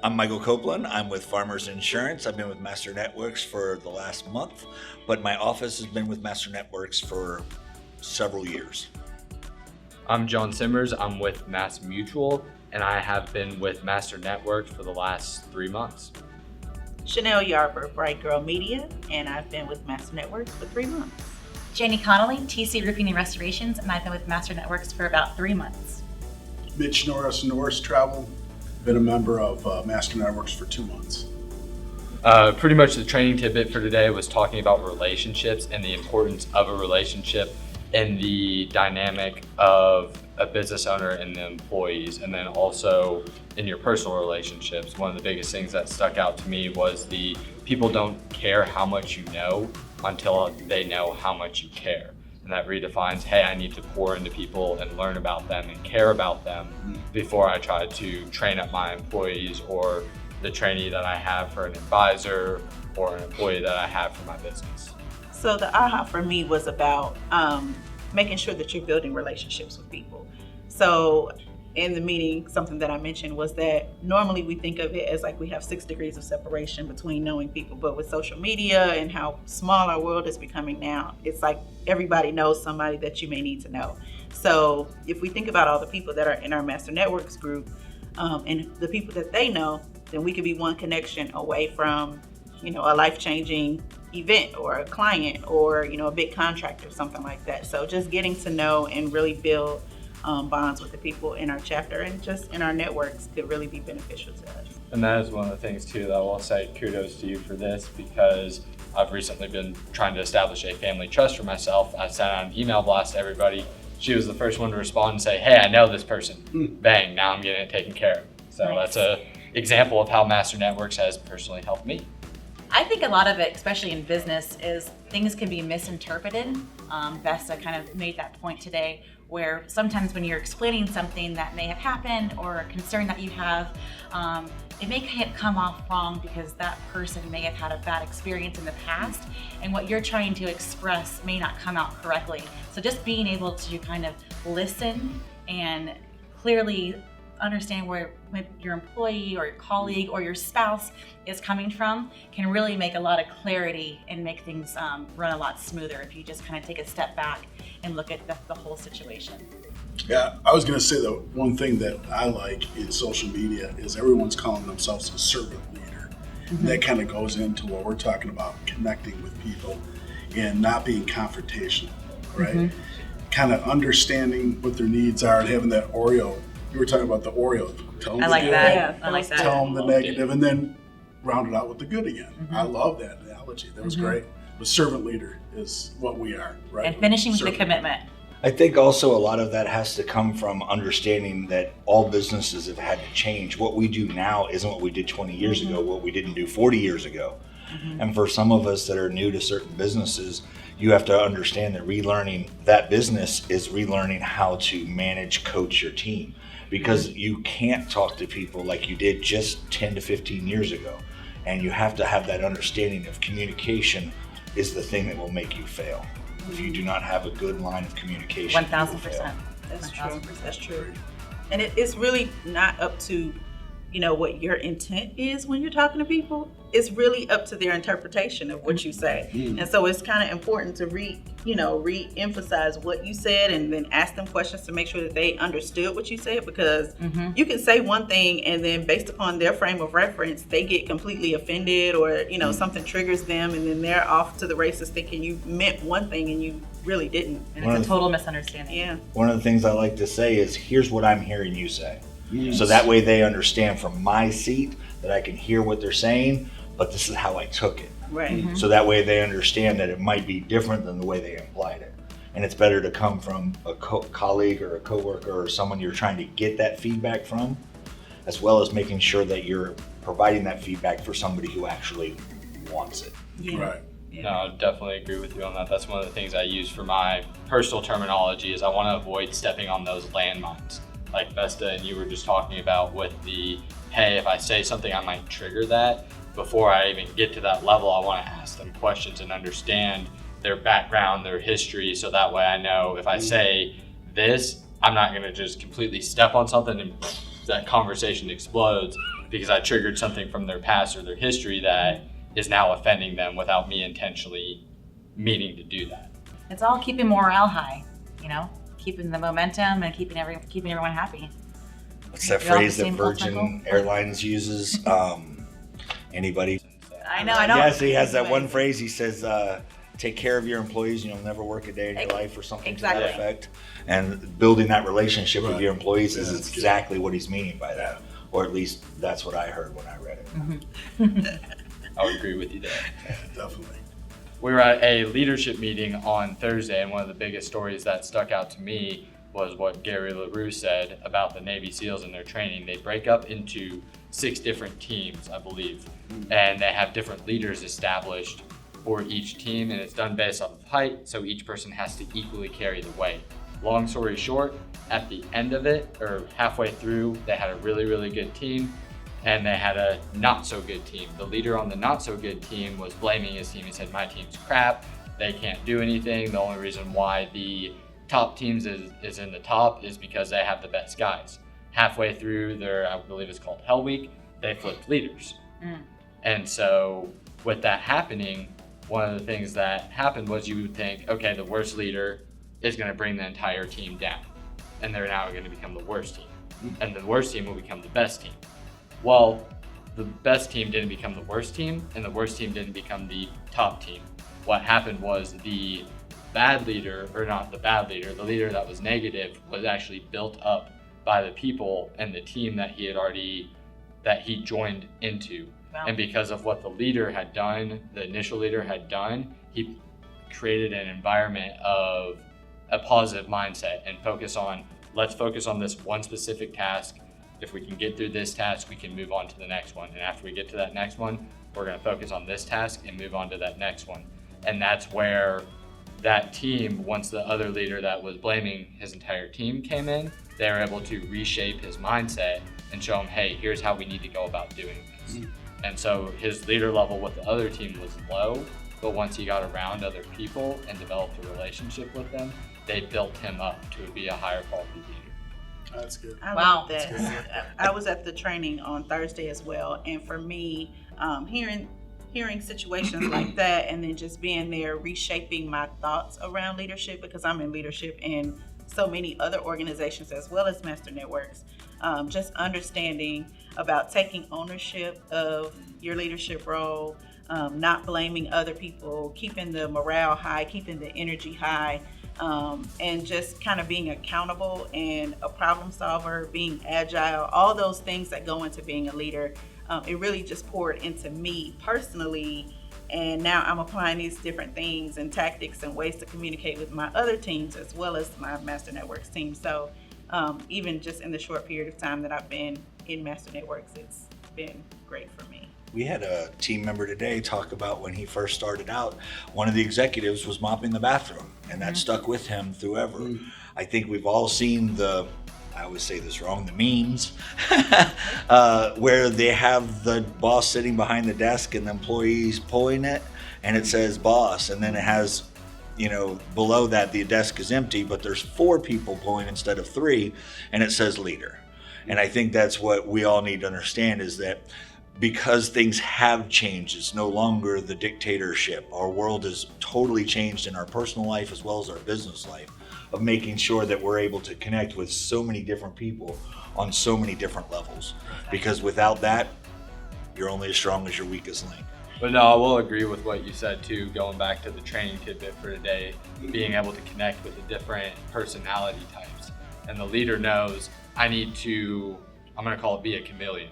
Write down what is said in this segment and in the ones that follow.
I'm Michael Copeland. I'm with Farmers Insurance. I've been with Master Networks for the last month, but my office has been with Master Networks for several years. I'm John Simmers. I'm with Mass Mutual, and I have been with Master Networks for the last 3 months. Chanelle Yarber, Bright Girl Media, and I've been with Master Networks for 3 months. Janie Connolley, TC Roofing and Restorations, and I've been with Master Networks for about 3 months. Mitch Norris, Norris Travel, been a member of Master Networks for 2 months. Pretty much the training tidbit for today was talking about relationships and the importance of a relationship and the dynamic of a business owner and the employees, and then also in your personal relationships. One of the biggest things that stuck out to me was the people don't care how much you know until they know how much you care. And that redefines, hey, I need to pour into people and learn about them and care about them before I try to train up my employees or the trainee that I have for an advisor or an employee that I have for my business. So the aha for me was about making sure that you're building relationships with people. So in the meeting, something that I mentioned was that normally we think of it as like we have 6 degrees of separation between knowing people, but with social media and how small our world is becoming now, it's like everybody knows somebody that you may need to know. So if we think about all the people that are in our Master Networks group and the people that they know, then we could be one connection away from, a life-changing event or a client or, a big contract or something like that. So just getting to know and really build bonds with the people in our chapter and just in our networks could really be beneficial to us. And that is one of the things too that I will say kudos to you for this, because I've recently been trying to establish a family trust for myself. I sent out an email blast to everybody. She was the first one to respond and say, hey, I know this person. Bang, now I'm getting it taken care of. So That's a example of how Master Networks has personally helped me. I think a lot of it, especially in business, is things can be misinterpreted. Vesta kind of made that point today, where sometimes when you're explaining something that may have happened or a concern that you have, it may come off wrong because that person may have had a bad experience in the past, and what you're trying to express may not come out correctly. So just being able to kind of listen and clearly understand where your employee or your colleague or your spouse is coming from can really make a lot of clarity and make things run a lot smoother if you just kind of take a step back and look at the whole situation. Yeah, I was going to say the one thing that I like in social media is everyone's calling themselves a servant leader. Mm-hmm. That kind of goes into what we're talking about, connecting with people and not being confrontational, right? Mm-hmm. Kind of understanding what their needs are and having that Oreo. You were talking about the Oreo. I like that. Yeah, I like that. Tell them the negative and then round it out with the good again. Mm-hmm. I love that analogy. That was great. But servant leader is what we are, right? And finishing with the commitment. I think also a lot of that has to come from understanding that all businesses have had to change. What we do now isn't what we did 20 years ago, what we didn't do 40 years ago. And for some of us that are new to certain businesses, you have to understand that relearning that business is relearning how to manage, coach your team. Because you can't talk to people like you did just 10 to 15 years ago. And you have to have that understanding of communication is the thing that will make you fail. If you do not have a good line of communication, 1,000%. That's true. That's true. And it's really not up to, what your intent is when you're talking to people. It's really up to their interpretation of what you say. And so it's kind of important to re-emphasize what you said and then ask them questions to make sure that they understood what you said, because you can say one thing and then based upon their frame of reference, they get completely offended or, something triggers them and then they're off to the races thinking you meant one thing and you really didn't. And it's a total misunderstanding. Yeah. One of the things I like to say is, here's what I'm hearing you say. Yes. So that way they understand from my seat that I can hear what they're saying, but this is how I took it. Right. So that way they understand that it might be different than the way they implied it. And it's better to come from a colleague or a coworker or someone you're trying to get that feedback from, as well as making sure that you're providing that feedback for somebody who actually wants it. Yeah. Right. Yeah. No, I definitely agree with you on that. That's one of the things I use for my personal terminology is I want to avoid stepping on those landmines. Like Vesta and you were just talking about with the, hey, if I say something, I might trigger that. Before I even get to that level, I want to ask them questions and understand their background, their history, so that way I know if I say this, I'm not going to just completely step on something and that conversation explodes. because I triggered something from their past or their history that is now offending them without me intentionally meaning to do that. It's all keeping morale high, keeping the momentum and keeping everyone happy. What's that You're all phrase the that same Virgin goal? Airlines uses? Anybody? I know. I don't. Yes, he has that one phrase. He says, take care of your employees and you'll never work a day in your life, or something to that Exactly. effect. And building that relationship with Right. your employees is Yeah, that's good. exactly what he's meaning by that. Or at least that's what I heard when I read it. I would agree with you there. Yeah, definitely. We were at a leadership meeting on Thursday, and one of the biggest stories that stuck out to me was what Gary LaRue said about the Navy SEALs and their training. They break up into 6 different teams, I believe, and they have different leaders established for each team, and it's done based off of height, so each person has to equally carry the weight. Long story short, at the end of it, or halfway through, they had a really, really good team, and they had a not so good team. The leader on the not so good team was blaming his team. He said, my team's crap, they can't do anything. The only reason why the top teams is in the top is because they have the best guys. Halfway through their, I believe it's called Hell Week, they flipped leaders. And so with that happening, one of the things that happened was you would think, okay, the worst leader is going to bring the entire team down, and they're now going to become the worst team, and the worst team will become the best team. Well, the best team didn't become the worst team, and the worst team didn't become the top team. What happened was the bad leader, or not the bad leader, the leader that was negative was actually built up by the people and the team that he joined into. Wow. And because of what the leader had done, the initial leader had done, he created an environment of a positive mindset and let's focus on this one specific task. If we can get through this task, we can move on to the next one. And after we get to that next one, we're going to focus on this task and move on to that next one. And that's where that team, once the other leader that was blaming his entire team came in, they were able to reshape his mindset and show him, hey, here's how we need to go about doing this. And so his leader level with the other team was low, but once he got around other people and developed a relationship with them, they built him up to be a higher quality leader. That's good. I Wow. love that. I was at the training on Thursday as well, and for me, hearing situations like that, and then just being there, reshaping my thoughts around leadership, because I'm in leadership in so many other organizations as well as Master Networks. Just understanding about taking ownership of your leadership role, not blaming other people, keeping the morale high, keeping the energy high. And just kind of being accountable and a problem solver, being agile, all those things that go into being a leader. It really just poured into me personally, and now I'm applying these different things and tactics and ways to communicate with my other teams as well as my Master Networks team. So even just in the short period of time that I've been in Master Networks, it's been great for me. We had a team member today talk about when he first started out, one of the executives was mopping the bathroom, and that stuck with him through ever. I think we've all seen I always say this wrong, the memes, where they have the boss sitting behind the desk and the employees pulling it, and it says boss, and then it has, below that the desk is empty, but there's 4 people pulling instead of 3, and it says leader. And I think that's what we all need to understand, is that because things have changed, it's no longer the dictatorship. Our world has totally changed in our personal life as well as our business life, of making sure that we're able to connect with so many different people on so many different levels. Because without that, you're only as strong as your weakest link. But no, I will agree with what you said too, going back to the training tidbit for today, being able to connect with the different personality types. And the leader knows, I'm going to call it be a chameleon.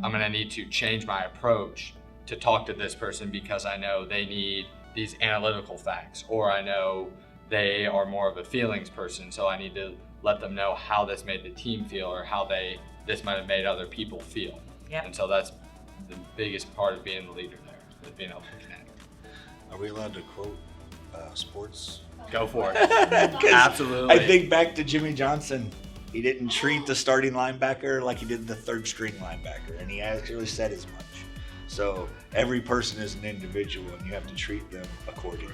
I'm going to need to change my approach to talk to this person because I know they need these analytical facts, or I know they are more of a feelings person, so I need to let them know how this made the team feel, or how this might have made other people feel. Yep. And so that's the biggest part of being the leader there, is being able to connect. Are we allowed to quote sports? Go for it. Absolutely. I think back to Jimmy Johnson. He didn't treat the starting linebacker like he did the third string linebacker, and he actually said as much. So every person is an individual, and you have to treat them accordingly.